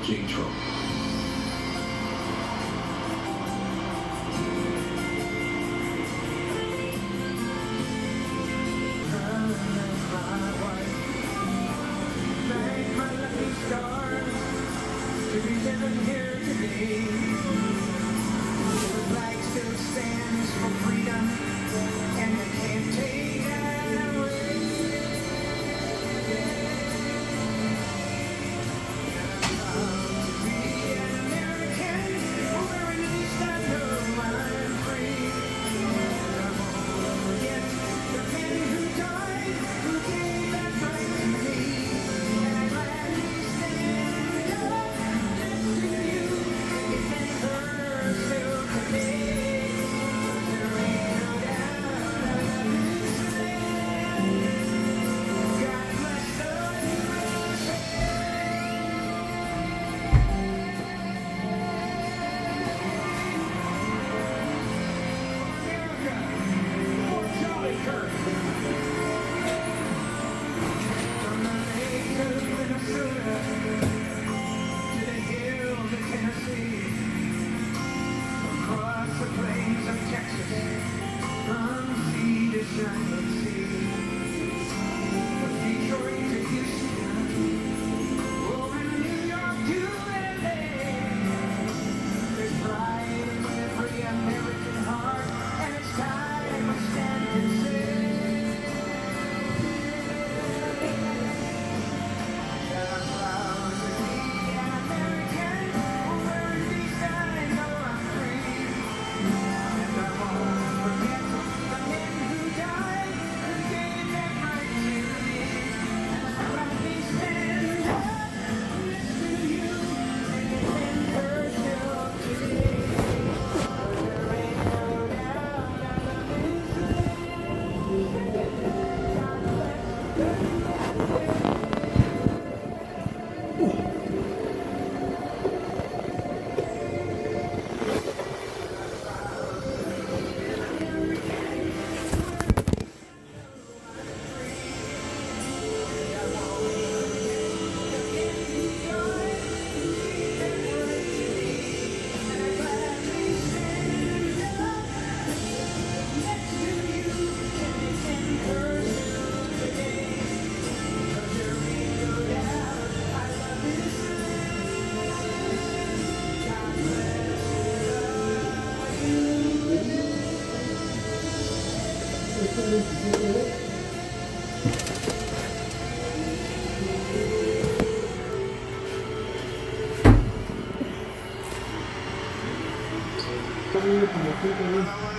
intro.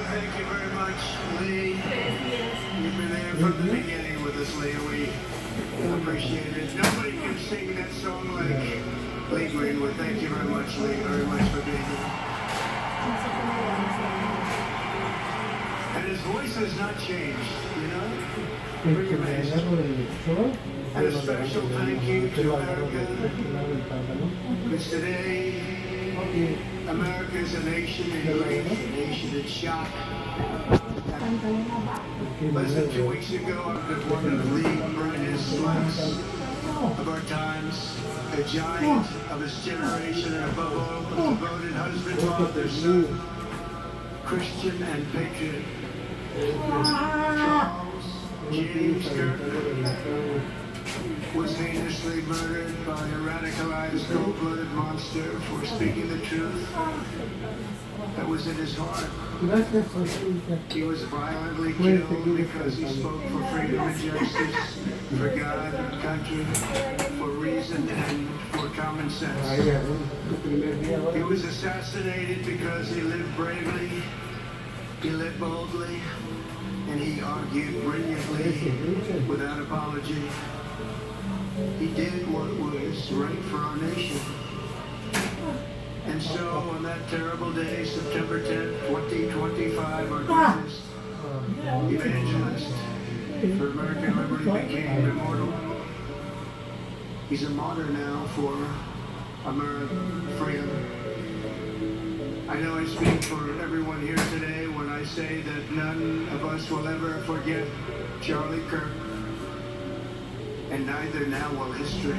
Thank you very much, Lee. You've been there from the beginning with us, Lee. We appreciate it. Nobody can sing that song like Lee Greenwood. Thank you very much, Lee, very much for being here. And his voice has not changed, you know? Pretty amazing. And a special thank you to America, because today America is a nation in grief, a nation in shock. Less than 2 weeks ago, I was one of the brightest lights of our times, a giant of his generation, and above all, a devoted husband, father, son, Christian and patriot, Charles James Kirk was heinously murdered by a radicalized, cold-blooded monster for speaking the truth that was in his heart. He was violently killed because he spoke for freedom and justice, for God and country, for reason and for common sense. He was assassinated because he lived bravely, he lived boldly, and he argued brilliantly without apology. He did what was right for our nation. And so on that terrible day, September 10th, 2025, our greatest evangelist for American liberty became immortal. He's a martyr now for American freedom. I know I speak for everyone here today when I say that none of us will ever forget Charlie Kirk. And neither now will history.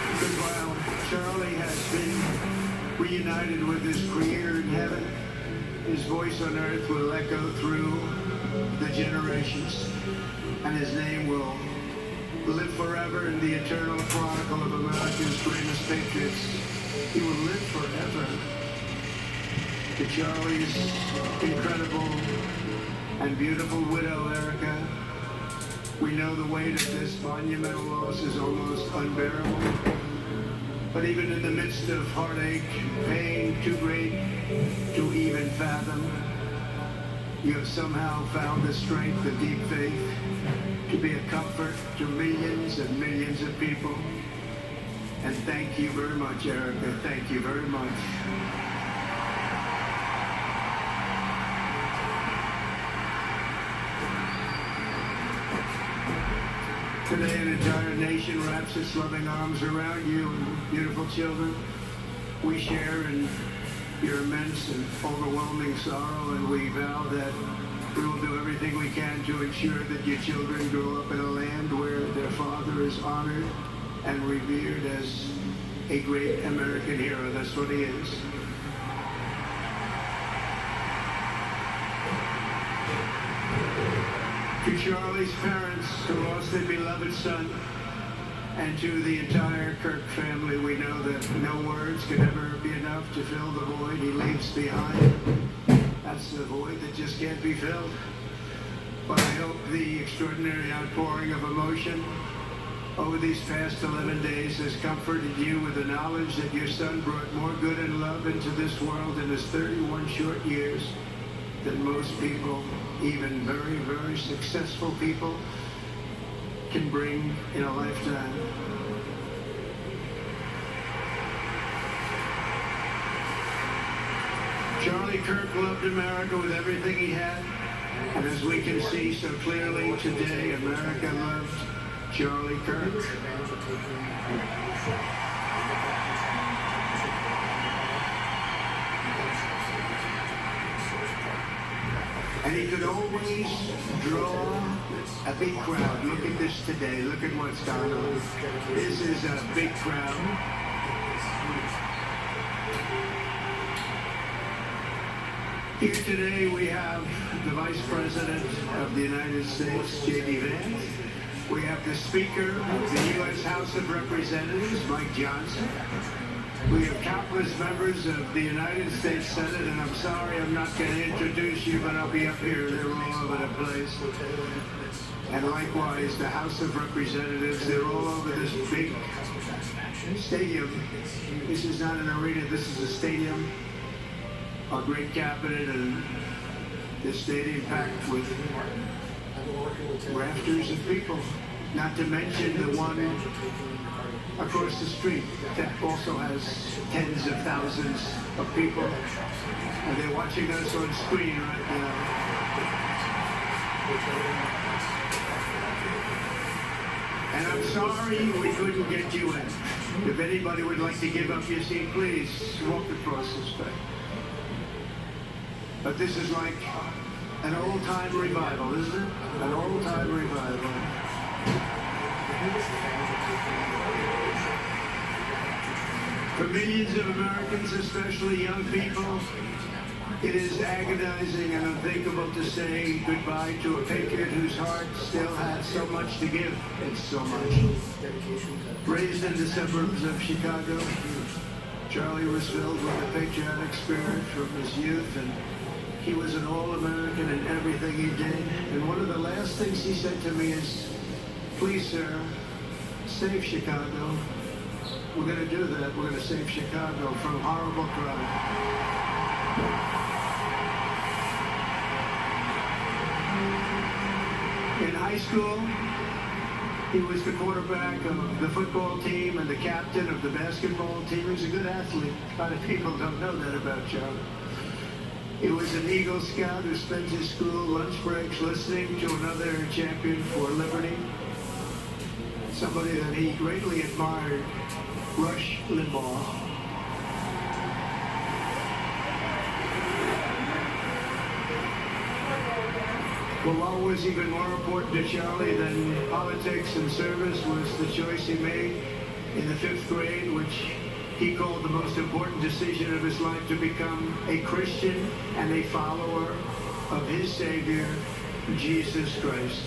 Because while Charlie has been reunited with his Creator in heaven, his voice on earth will echo through the generations, and his name will live forever in the eternal chronicle of America's greatest patriots. He will live forever. To Charlie's incredible and beautiful widow, ERIKA, we know the weight of this monumental loss is almost unbearable. But even in the midst of heartache, pain too great to even fathom, you have somehow found the strength of deep faith to be a comfort to millions and millions of people. And thank you very much, ERIKA. Thank you very much. Today, an entire nation wraps its loving arms around you and beautiful children. We share in your immense and overwhelming sorrow, and we vow that we will do everything we can to ensure that your children grow up in a land where their father is honored and revered as a great American hero. That's what he is. To Charlie's parents who lost their beloved son, and to the entire Kirk family, we know that no words can ever be enough to fill the void he leaves behind. That's the void that just can't be filled. But I hope the extraordinary outpouring of emotion over these past 11 days has comforted you with the knowledge that your son brought more good and love into this world in his 31 short years than most people, even very, very successful people, can bring in a lifetime. Charlie Kirk loved America with everything he had, and as we can see so clearly today, America loved Charlie Kirk. And he could always draw a big crowd. Look at this today. Look at what's gone on. This is a big crowd. Here today we have the Vice President of the United States, J.D. Vance. We have the Speaker of the U.S. House of Representatives, Mike Johnson. We have countless members of the United States Senate, and I'm sorry I'm not going to introduce you, but I'll be up here. They're all over the place. And likewise, the House of Representatives, they're all over this big stadium. This is not an arena, this is a stadium. A great cabinet, and this stadium packed with rafters of people. Not to mention the one across the street that also has tens of thousands of people, and they're watching us on screen right now. And I'm sorry we couldn't get you in. If anybody would like to give up your seat, please walk across this way. But this is like an old-time revival, isn't it? An old-time revival. For millions of Americans, especially young people, it is agonizing and unthinkable to say goodbye to a patriot whose heart still had so much to give. It's so much. Raised in the suburbs of Chicago, Charlie was filled with a patriotic spirit from his youth, and he was an all-American in everything he did. And one of the last things he said to me is, "Please, sir, save Chicago." We're going to do that. We're going to save Chicago from horrible crime. In high school, he was the quarterback of the football team and the captain of the basketball team. He was a good athlete. A lot of people don't know that about Charlie. He was an Eagle Scout who spent his school lunch breaks listening to another champion for liberty. Somebody that he greatly admired, Rush Limbaugh. But what was even more important to Charlie than politics and service was the choice he made in the 5th grade, which he called the most important decision of his life, to become a Christian and a follower of his Savior, Jesus Christ.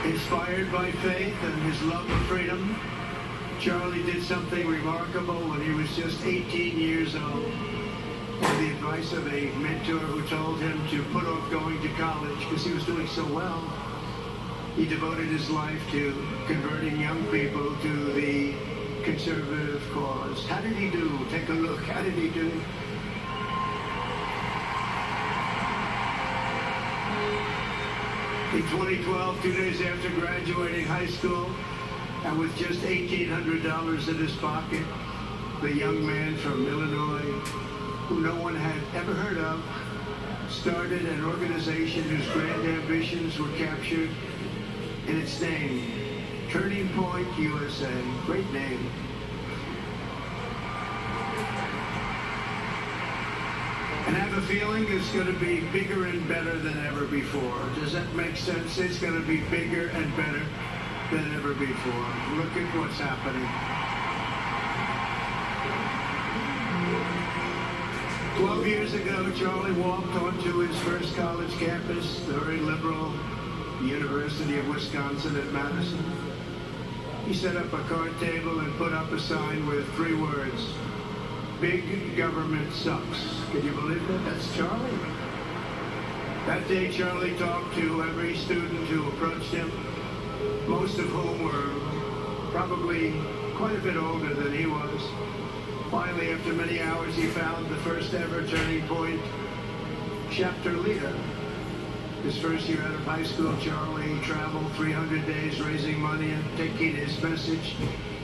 Inspired by faith and his love of freedom, Charlie did something remarkable when he was just 18 years old. With the advice of a mentor who told him to put off going to college because he was doing so well, he devoted his life to converting young people to the conservative cause. How did he do? Take a look. How did he do? In 2012, 2 days after graduating high school, and with just $1,800 in his pocket, the young man from Illinois, who no one had ever heard of, started an organization whose grand ambitions were captured in its name, Turning Point USA. Great name. And I have a feeling it's going to be bigger and better than ever before. Does that make sense? It's going to be bigger and better than ever before. Look at what's happening. 12 years ago, Charlie walked onto his first college campus, the very liberal University of Wisconsin at Madison. He set up a card table and put up a sign with 3 words: "Big government sucks." Can you believe that? That's Charlie. That day, Charlie talked to every student who approached him, most of whom were probably quite a bit older than he was. Finally, after many hours, he found the first ever Turning Point chapter leader. His first year out of high school, Charlie traveled 300 days raising money and taking his message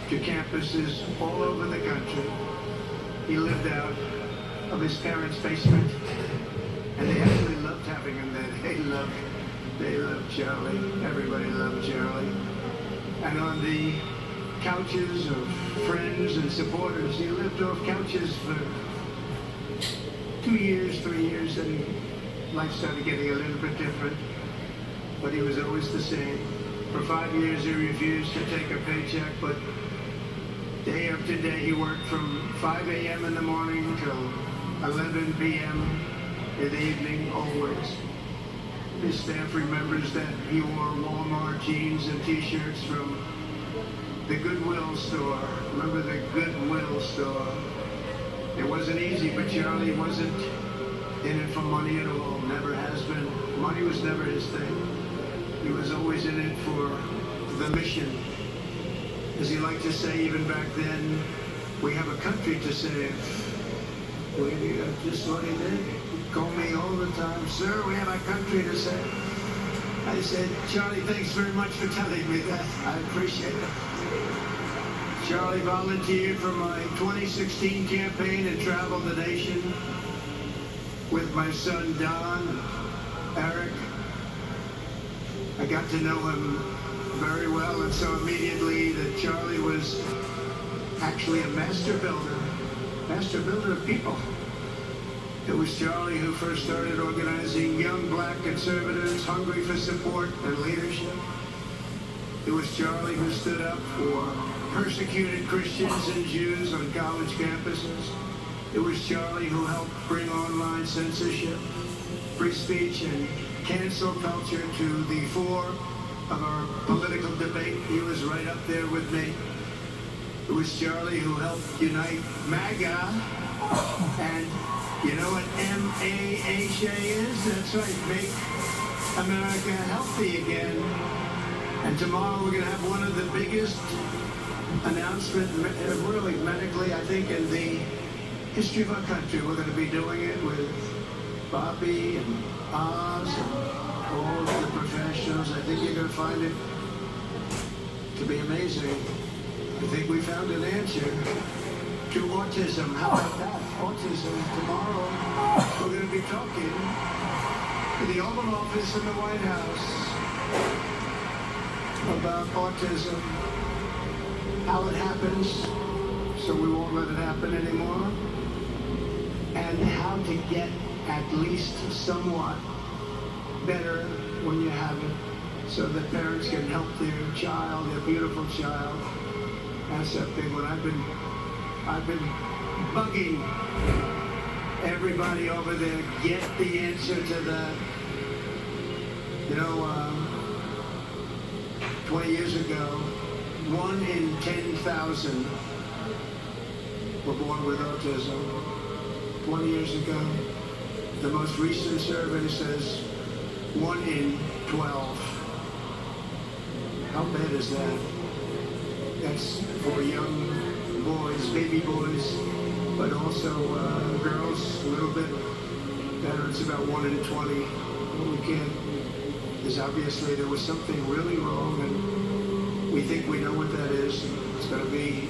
to campuses all over the country. He lived out of his parents' basement, and they actually loved having him there. They loved Charlie. Everybody loved Charlie. And on the couches of friends and supporters, he lived off couches for 2 years, 3 years, and life started getting a little bit different, but he was always the same. For 5 years, he refused to take a paycheck, but day after day, he worked from 5 a.m. in the morning till 11 p.m. in the evening, always. His staff remembers that he wore Walmart jeans and T-shirts from the Goodwill store. Remember the Goodwill store? It wasn't easy, but Charlie wasn't in it for money at all. Never has been. Money was never his thing. He was always in it for the mission. As he liked to say even back then, we have a country to save. Just what he did. He'd call me all the time, "Sir, we have a country to save." I said, "Charlie, thanks very much for telling me that. I appreciate it." Charlie volunteered for my 2016 campaign and traveled the nation with my son, Don, Eric. I got to know him very well and saw immediately that Charlie was actually a master builder of people. It was Charlie who first started organizing young black conservatives hungry for support and leadership. It was Charlie who stood up for persecuted Christians and Jews on college campuses. It was Charlie who helped bring online censorship, free speech, and cancel culture to the fore of our political debate. He was right up there with me. It was Charlie who helped unite MAGA, and you know what MAHA is? That's right, Make America Healthy Again. And tomorrow we're going to have one of the biggest announcements, really medically, I think, in the history of our country. We're going to be doing it with Bobby and Oz and all of the professionals. I think you're going to find it to be amazing. I think we found an answer to autism. How about that? Autism. Tomorrow we're going to be talking in the Oval Office in the White House about autism, how it happens. so we won't let it happen anymore, and how to get at least somewhat better when you have it, so that parents can help their child, their beautiful child. That's a big one. I've been bugging everybody over there, get the answer to that. 20 years ago, 1 in 10,000 were born with autism. 20 years ago, the most recent survey says 1 in 12. How bad is that? That's for young boys, baby boys, but also girls, a little bit better. It's about 1 in 20. What we can't is obviously there was something really wrong, and we think we know what that is. It's going to be,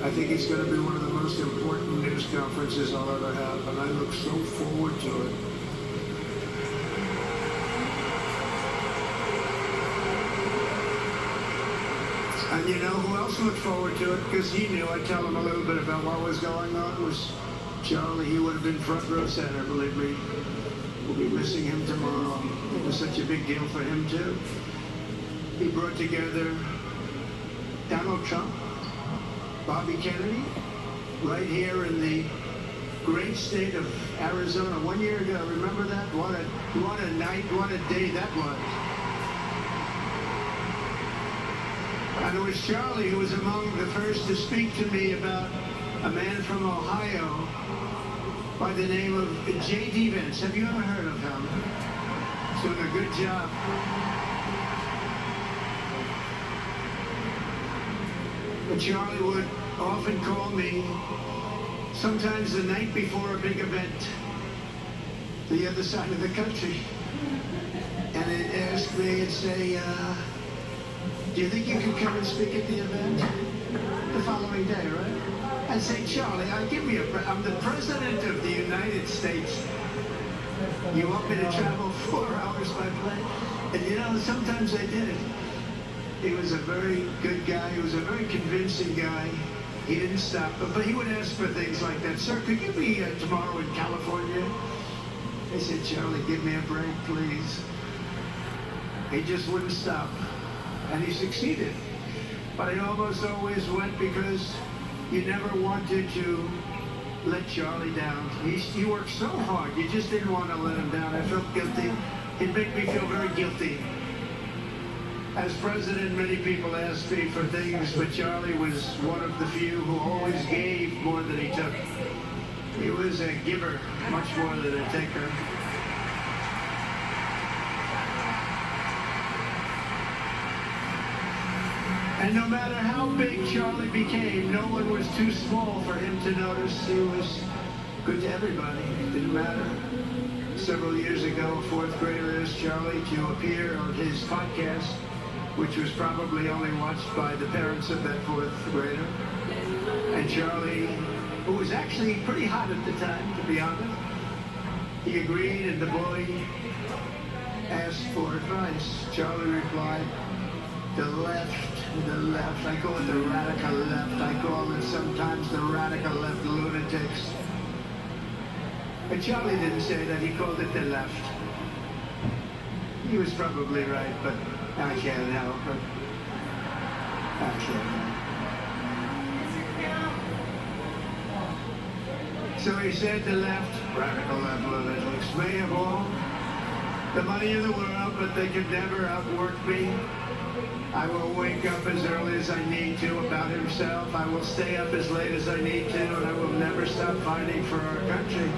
I think it's going to be one of the most important news conferences I'll ever have, and I look so forward to it. And you know who else looked forward to it? Because he knew. I'd tell him a little bit about what was going on. Was Charlie. He would have been front row center, believe me. We'll be missing him tomorrow. It was such a big deal for him, too. He brought together Donald Trump, Bobby Kennedy, right here in the great state of Arizona 1 year ago. Remember that? What a night, what a day that was. And it was Charlie who was among the first to speak to me about a man from Ohio by the name of J.D. Vance. Have you ever heard of him? He's doing a good job. But Charlie would often call me, sometimes the night before a big event, the other side of the country. And he'd ask me and say, do you think you could come and speak at the event? The following day, right? I'd say, Charlie, I'm the president of the United States. You want me to travel 4 hours by plane? And sometimes I did it. He was a very good guy. He was a very convincing guy. He didn't stop, but he would ask for things like that. Sir, could you be tomorrow in California? I said, Charlie, give me a break, please. He just wouldn't stop. And he succeeded. But I almost always went because you never wanted to let Charlie down. He worked so hard, you just didn't want to let him down. I felt guilty. It made me feel very guilty. As president, many people asked me for things, but Charlie was one of the few who always gave more than he took. He was a giver, much more than a taker. And no matter how big Charlie became, no one was too small for him to notice. He was good to everybody. It didn't matter. Several years ago, a 4th grader asked Charlie to appear on his podcast, which was probably only watched by the parents of that 4th grader. And Charlie, who was actually pretty hot at the time, to be honest, he agreed, and the boy asked for advice. Charlie replied, the left. I call it the radical left. I call it sometimes the radical left lunatics. But Charlie didn't say that. He called it the left. He was probably right, but I can't help it. I can't help it. So he said the left, radical left lunatics, may have all the money in the world, but they could never outwork me. I will wake up as early as I need to about himself. I will stay up as late as I need to, and I will never stop fighting for our country.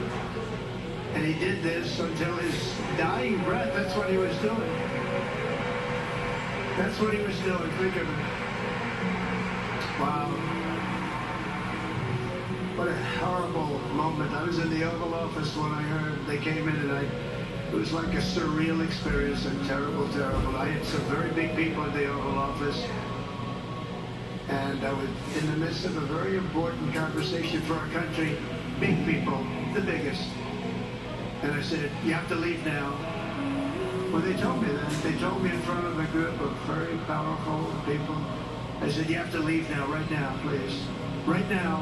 And he did this until his dying breath. That's what he was doing. That's what he was doing. Think of it. Wow. What a horrible moment. I was in the Oval Office when I heard they came in, and it was like a surreal experience and terrible. I had some very big people in the Oval Office, and I was in the midst of a very important conversation for our country. Big people, the biggest. And I said, you have to leave now. Well, they told me that. They told me in front of a group of very powerful people. I said, you have to leave now, right now, please. right now,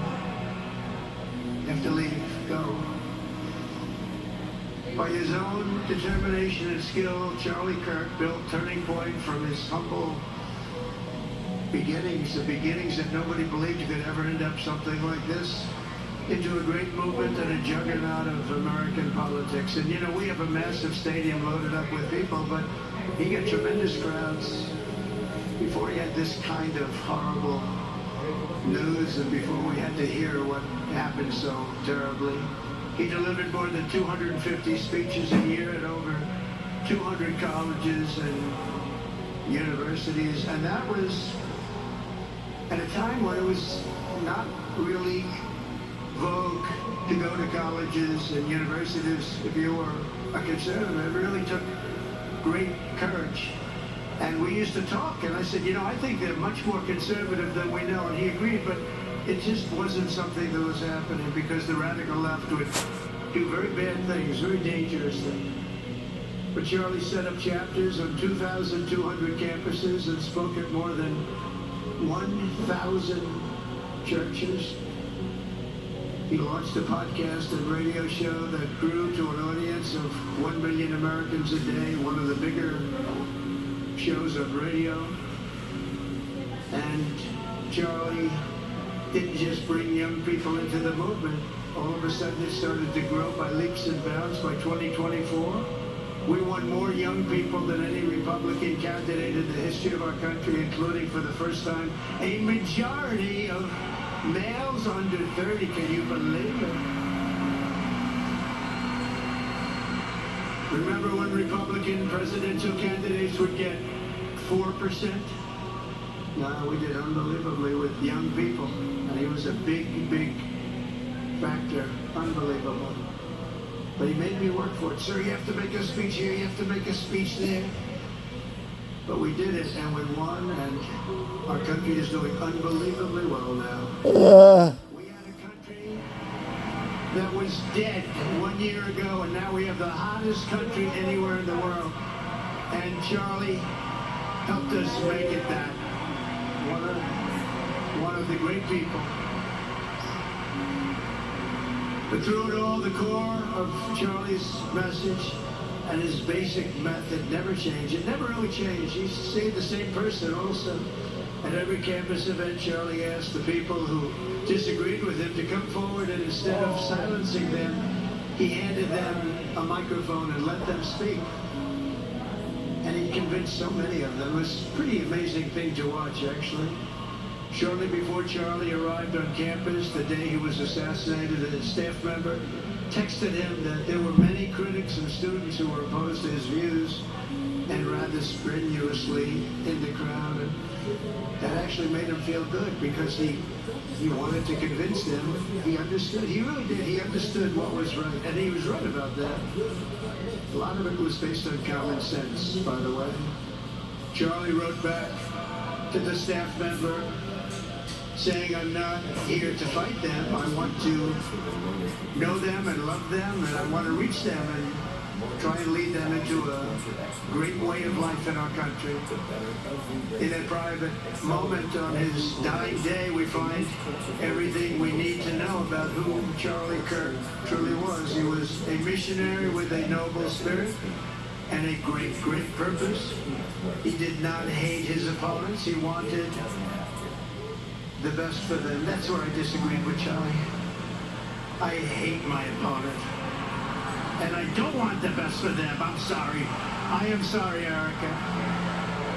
you have to leave, go. By his own determination and skill, Charlie Kirk built Turning Point from his humble beginnings, the beginnings that nobody believed could ever end up something like this, into a great movement and a juggernaut of American politics. And you know, we have a massive stadium loaded up with people, but he got tremendous crowds before he had this kind of horrible news and before we had to hear what happened so terribly. He delivered more than 250 speeches a year at over 200 colleges and universities, and that was at a time when it was not really vogue to go to colleges and universities if you were a conservative. It really took great courage. And we used to talk, and I said, you know, I think they're much more conservative than we know. And he agreed, but it just wasn't something that was happening because the radical left would do very bad things, very dangerous things. But Charlie set up chapters on 2,200 campuses and spoke at more than 1,000 churches. He launched a podcast and radio show that grew to an audience of 1 million Americans a day, one of the bigger shows on radio. And Charlie didn't just bring young people into the movement. All of a sudden it started to grow by leaps and bounds. By 2024, we won more young people than any Republican candidate in the history of our country, including for the first time a majority of males under 30. Can you believe it? Remember when Republican presidential candidates would get 4%? No, we did unbelievably with young people. And he was a big, big factor. Unbelievable. But he made me work for it. Sir, you have to make a speech here, you have to make a speech there. But we did it, and we won, and our country is doing unbelievably well now. We had a country that was dead 1 year ago, and now we have the hottest country anywhere in the world. And Charlie helped us make it that. One of the great people. But through it all, the core of Charlie's message and his basic method never changed. It never really changed. He stayed the same person also. At every campus event, Charlie asked the people who disagreed with him to come forward, and instead of silencing them, he handed them a microphone and let them speak. And he convinced so many of them. It was a pretty amazing thing to watch, actually. Shortly before Charlie arrived on campus, the day he was assassinated, a staff member texted him that there were many critics and students who were opposed to his views and rather strenuously in the crowd. And that actually made him feel good because he wanted to convince them. He understood. He really did. He understood what was right. And he was right about that. A lot of it was based on common sense, by the way. Charlie wrote back to the staff member saying, I'm not here to fight them. I want to know them and love them, and I want to reach them and try and lead them into a great way of life in our country. In a private moment on his dying day, we find everything we need to know about who Charlie Kirk truly was. He was a missionary with a noble spirit and a great, great purpose. He did not hate his opponents. He wanted the best for them. That's where I disagreed with Charlie. I hate my opponent. And I don't want the best for them. I'm sorry. I am sorry, ERIKA.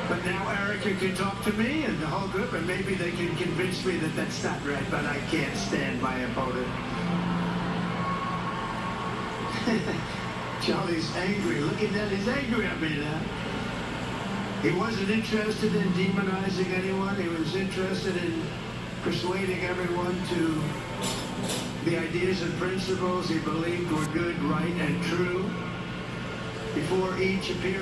But now ERIKA can talk to me and the whole group, and maybe they can convince me that that's not right, but I can't stand my opponent. Charlie's angry. Look at that. He's angry at me now. He wasn't interested in demonizing anyone. He was interested in persuading everyone to the ideas and principles he believed were good, right, and true. Before each appearance,